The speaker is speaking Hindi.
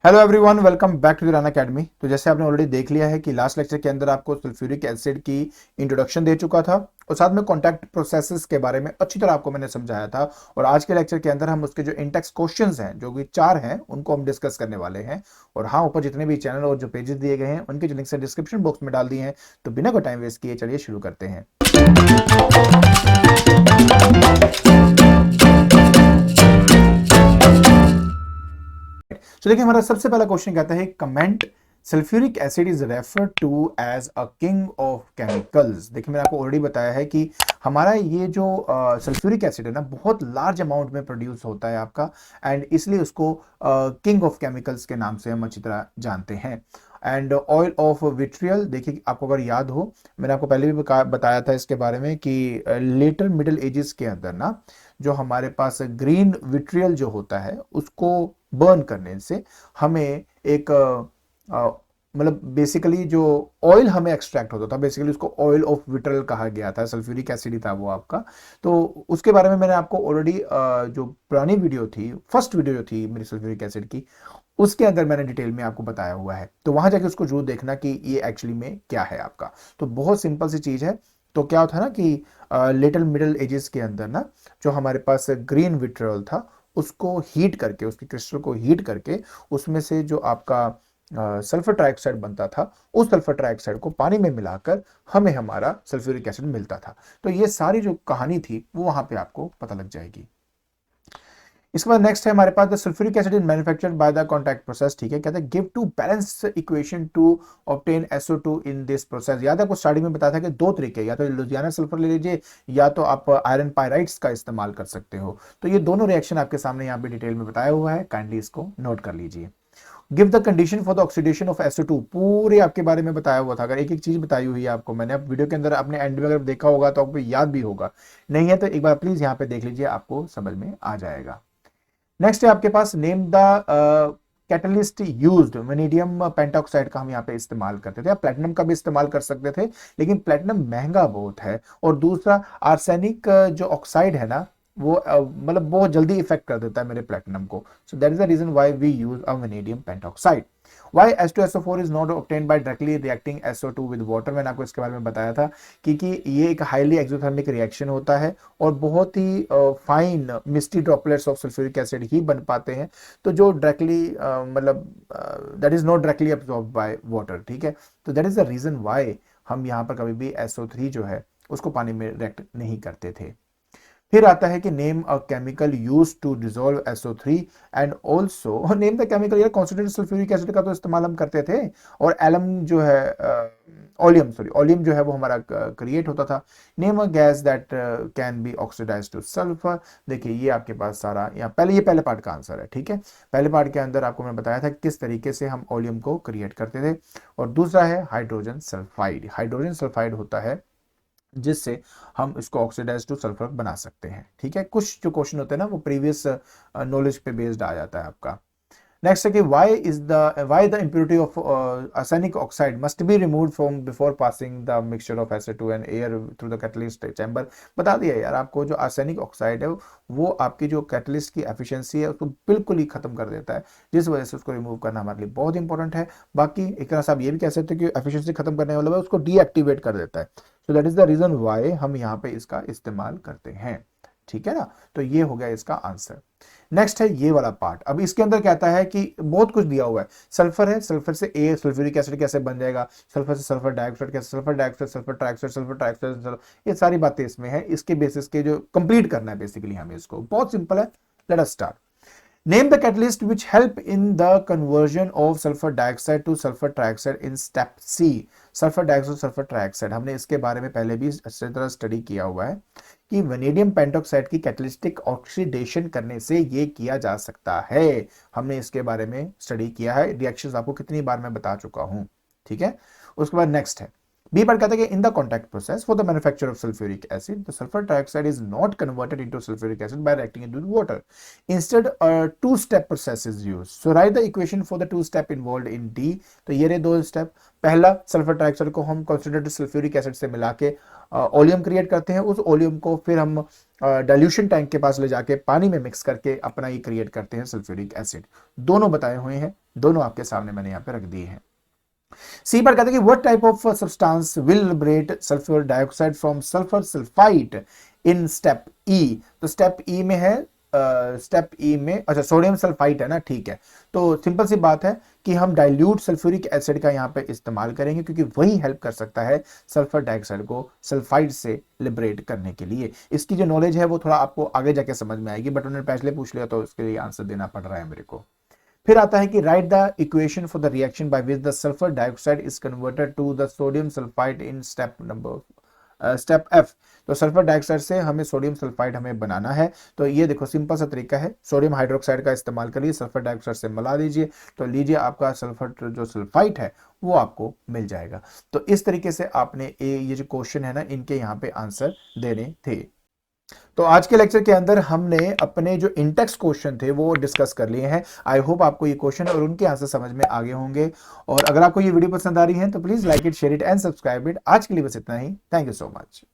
Hello everyone, welcome back to the run academy. तो जैसे आपने ऑलरेडी देख लिया है कि लास्ट लेक्चर के अंदर आपको सल्फ्यूरिक एसिड की इंट्रोडक्शन दे चुका था और साथ में कॉन्टैक्ट प्रोसेसेस के बारे में अच्छी तरह आपको मैंने समझाया था। और आज के लेक्चर के अंदर हम उसके जो इंटेक्स क्वेश्चंस हैं, जो कि 4 हैं, उनको हम डिस्कस करने वाले हैं। और हाँ, ऊपर जितने भी चैनल और जो पेजेस दिए गए हैं उनके जो लिंक्स हैं डिस्क्रिप्शन बॉक्स में डाल दिए हैं। तो बिना कोई टाइम वेस्ट किए चलिए शुरू करते हैं। तो देखिए, हमारा सबसे पहला क्वेश्चन कहता है comment sulphuric acid is referred to as a king of chemicals. देखिए, मैंने आपको ऑलरेडी बताया है कि हमारा ये जो सल्फ्यूरिक एसिड है ना, बहुत लार्ज अमाउंट में प्रोड्यूस होता है आपका, एंड इसलिए उसको किंग ऑफ केमिकल्स के नाम से हम अच्छी तरह जानते हैं। एंड ऑयल ऑफ विट्रियल, देखिए आपको अगर याद हो, मैंने आपको पहले भी बताया था इसके बारे में कि लेटर मिडिल एजेस के अंदर ना, जो हमारे पास ग्रीन विट्रियल जो होता है उसको बर्न करने से हमें एक मतलब बेसिकली जो ऑयल हमें एक्सट्रैक्ट होता था, बेसिकली उसको ऑयल ऑफ विट्रियल कहा गया था। सल्फ्यूरिक एसिड ही था वो आपका। तो उसके बारे में मैंने आपको ऑलरेडी जो पुरानी वीडियो थी, फर्स्ट वीडियो जो थी मेरी सल्फ्यूरिक एसिड की, उसके अंदर मैंने डिटेल में आपको बताया हुआ है। तो वहां जाके उसको जरूर देखना कि ये एक्चुअली में क्या है आपका। तो बहुत सिंपल सी चीज है। तो क्या होता है ना कि लिटिल मिडिल एजेस के अंदर ना, जो हमारे पास ग्रीन विट्रियल था, उसको हीट करके, उसके क्रिस्टल को हीट करके, उसमें से जो आपका सल्फर ट्राइऑक्साइड बनता था, उस सल्फर ट्राइऑक्साइड को पानी में मिलाकर हमें हमारा सल्फ्यूरिक एसिड मिलता था। तो ये सारी जो कहानी थी वो वहां पे आपको पता लग जाएगी। इसके बाद नेक्स्ट है हमारे पास the sulphuric acid is manufactured by the contact process. ठीक है, कहते हैं give to balance equation to obtain SO2 in this process. याद है आपको स्टार्टिंग में बताया था कि दो तरीके, या तो लुजियाना सल्फर ले लीजिए या तो आप आयरन पायराइड्स का इस्तेमाल कर सकते हो। तो ये दोनों रिएक्शन आपके सामने यहाँ पे डिटेल में बताया हुआ है, काइंडली इसको नोट कर लीजिए। Give the condition for the oxidation of SO2, पूरे आपके बारे में बताया हुआ था। अगर एक एक चीज बताई हुई है आपको मैंने, अब वीडियो के अंदर आपने एंड में अगर देखा होगा तो आपको याद भी होगा, नहीं है तो एक बार प्लीज यहाँ पे देख लीजिए, आपको समझ में आ जाएगा। नेक्स्ट है आपके पास name the catalyst used. Vanadium pentoxide का हम यहाँ पे इस्तेमाल करते थे, प्लेटिनम का भी इस्तेमाल कर सकते थे, लेकिन प्लेटिनम महंगा बहुत है। और दूसरा आर्सेनिक जो ऑक्साइड है ना, वो मतलब बहुत जल्दी इफेक्ट कर देता है मेरे प्लेटिनम को। So that is the reason why we use a vanadium pentoxide. Why H2SO4 is not obtained by directly reacting SO2 with water? मैंने आपको इसके बारे में बताया था क्योंकि ये एक हाईली एक्सोथर्मिक रिएक्शन होता है और बहुत ही fine misty droplets of sulphuric acid ही बन पाते हैं। तो जो डायरेक्टली मतलब that is not directly absorb by water. ठीक है, तो that is the reason why हम यहाँ पर कभी भी SO3 जो है उसको पानी में रिएक्ट नहीं करते थे। फिर आता है कि name a chemical use to dissolve SO3 and also name the chemical. यार कॉन्सेंट्रेटेड सल्फ्यूरिक एसिड का तो इस्तेमाल हम करते थे, और एलम जो है ओलियम, सॉरी ओलियम जो है वो हमारा क्रिएट होता था। Name a gas that can be oxidise to sulphur. देखिए ये आपके पास सारा यहाँ पहले, ये पहले पार्ट का आंसर है। ठीक है, पहले पार्ट के अंदर आपको मैं बताया था किस तरीके से हम ओलियम को क्रिएट करते थे। और दूसरा है हाइड्रोजन सल्फाइड। हाइड्रोजन सल्फाइड होता है जिससे हम इसको ऑक्सीडाइज टू सल्फर बना सकते हैं। ठीक है, कुछ जो क्वेश्चन होते हैं ना वो प्रीवियस नॉलेज पे बेस्ड आ जाता है आपका। नेक्स्ट है कि why the impurity of arsenic oxide must be removed from before passing the mixture of SO2 and air through the catalyst chamber। बता दिया यार आपको, जो आर्सेनिक ऑक्साइड है वो आपकी जो कैटलिस्ट की एफिशिएंसी है उसको बिल्कुल ही खत्म कर देता है, जिस वजह से उसको रिमूव करना हमारे लिए बहुत इंपॉर्टेंट है। बाकी एक तरह से आप ये भी कह सकते हो कि एफिशिएंसी खत्म करने वाला है उसको डीएक्टिवेट कर देता है। So that is the reason why हम यहाँ पे इसका इस्तेमाल करते हैं। ठीक है ना, तो ये हो गया इसका आंसर। नेक्स्ट है ये वाला पार्ट। अब इसके अंदर कहता है कि बहुत कुछ दिया हुआ है। सल्फर है, सल्फर से ए सल्फ्यूरिक एसिड कैसे बन जाएगा, सल्फर से सल्फर डाइऑक्साइड कैसे, sulphur dioxide, sulphur trioxide, sulphur trioxide, ये सारी बातें इसमें है। इसके बेसिस के जो कंप्लीट करना है बेसिकली हमें, इसको बहुत सिंपल है। Let us start. Name the catalyst which help in the conversion of sulfur dioxide to sulfur trioxide in step C। Sulphur dioxide, sulphur trioxide, हमने इसके बारे में पहले भी अच्छी तरह स्टडी किया हुआ है कि वेनेडियम पेंटॉक्साइड की कैटलिस्टिक ऑक्सीडेशन करने से ये किया जा सकता है। हमने इसके बारे में स्टडी किया है, रिएक्शंस आपको कितनी बार मैं बता चुका हूं। ठीक है, उसके बाद नेक्स्ट है बी पार्ट कहता है कि in the contact process for the manufacture of sulphuric acid the sulphur dioxide is not converted into sulphuric acid by reacting into water, instead two step process is used, so write the equation for the two step involved in D. तो ये रहे दो स्टेप, पहला सल्फर डाइऑक्साइड को हम कंसंट्रेटेड सल्फ्यूरिक एसिड से मिला के ओलियम क्रिएट करते हैं, उस ओलियम को फिर हम डाइल्यूशन टैंक के पास ले जाके पानी में मिक्स करके अपना ये क्रिएट करते हैं सल्फ्यूरिक एसिड। दोनों बताए हुए हैं, दोनों आपके सामने मैंने यहाँ पे रख दिए हैं। सी पर कहते हैं कि what type of substance will liberate sulphur dioxide from sulphur sulphide in step E. तो स्टेप ई में है, स्टेप ई में अच्छा सोडियम सल्फाइड है ना, ठीक है। तो सिंपल सी बात है कि हम डाइल्यूट सल्फ्यूरिक एसिड का यहाँ पे इस्तेमाल करेंगे, क्योंकि वही हेल्प कर सकता है सल्फर डाइऑक्साइड को सल्फाइड से लिबरेट करने के लिए। इसकी जो नॉलेज है वो थोड़ा आपको आगे जाके समझ में आएगी, बट उन्होंने पहले पूछ लिया तो उसके लिए आंसर देना पड़ रहा है मेरे को। फिर आता है कि write the equation for the reaction by which the sulphur dioxide is converted to the sodium sulphide in step F. तो सल्फर डाइऑक्साइड से हमें सोडियम सल्फाइड हमें बनाना है। तो ये देखो सिंपल सा तरीका है, सोडियम हाइड्रोक्साइड का इस्तेमाल करिए, सल्फर डाइऑक्साइड से मिला दीजिए, तो लीजिए आपका सल्फर जो सल्फाइड है वो आपको मिल जाएगा। तो इस तरीके से आपने ये जो क्वेश्चन है ना, इनके यहाँ पे आंसर देने थे। तो आज के लेक्चर के अंदर हमने अपने जो इंटेक्स क्वेश्चन थे वो डिस्कस कर लिए हैं। आई होप आपको ये क्वेश्चन और उनके आंसर समझ में आ गए होंगे। और अगर आपको ये वीडियो पसंद आ रही है तो please like it, share it and subscribe it. आज के लिए बस इतना ही। Thank you so much.